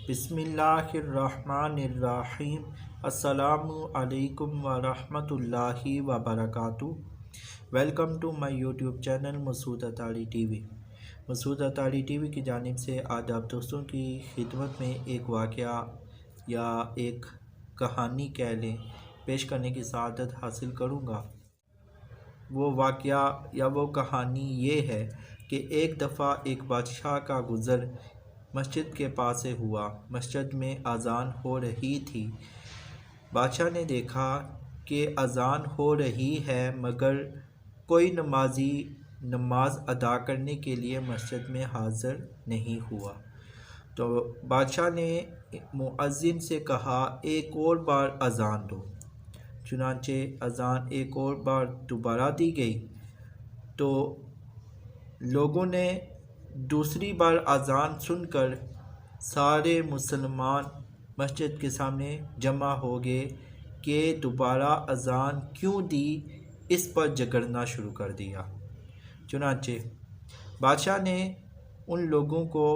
بسم اللہ الرحمن الرحیم۔ السلام علیکم ورحمۃ اللہ وبرکاتہ۔ Welcome to my YouTube channel Masood Attari T V. Masood Attari T V کی جانب سے آج آپ دوستوں کی خدمت میں ایک واقعہ یا ایک کہانی کہہ لیں پیش کرنے کی سعادت حاصل کروں گا۔ وہ واقعہ یا وہ کہانی یہ ہے کہ ایک دفعہ ایک بادشاہ کا گزر مسجد کے پاس سے ہوا۔ مسجد میں اذان ہو رہی تھی۔ بادشاہ نے دیکھا کہ اذان ہو رہی ہے مگر کوئی نمازی نماز ادا کرنے کے لیے مسجد میں حاضر نہیں ہوا۔ تو بادشاہ نے مؤذن سے کہا ایک اور بار اذان دو۔ چنانچہ اذان ایک اور بار دوبارہ دی گئی تو لوگوں نے دوسری بار اذان سن کر سارے مسلمان مسجد کے سامنے جمع ہو گئے کہ دوبارہ اذان کیوں دی، اس پر جھگڑنا شروع کر دیا۔ چنانچہ بادشاہ نے ان لوگوں کو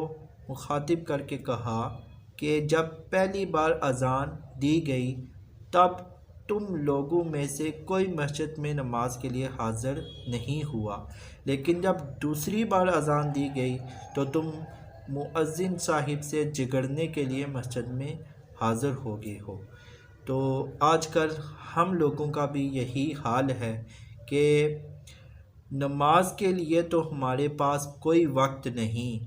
مخاطب کر کے کہا کہ جب پہلی بار اذان دی گئی تب تم لوگوں میں سے کوئی مسجد میں نماز کے لیے حاضر نہیں ہوا، لیکن جب دوسری بار اذان دی گئی تو تم مؤذن صاحب سے جھگڑنے کے لیے مسجد میں حاضر ہو گئے ہو۔ تو آج کل ہم لوگوں کا بھی یہی حال ہے کہ نماز کے لیے تو ہمارے پاس کوئی وقت نہیں،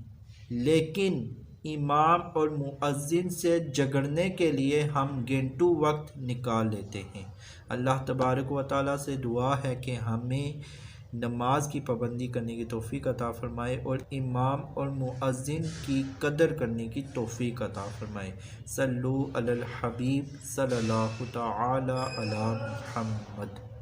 لیکن امام اور مؤذن سے جھگڑنے کے لیے ہم گھنٹوں وقت نکال لیتے ہیں۔ اللہ تبارک و تعالیٰ سے دعا ہے کہ ہمیں نماز کی پابندی کرنے کی توفیق عطا فرمائے اور امام اور مؤذن کی قدر کرنے کی توفیق عطا فرمائے۔ صلو علی الحبیب صلی اللہ تعالی علی محمد۔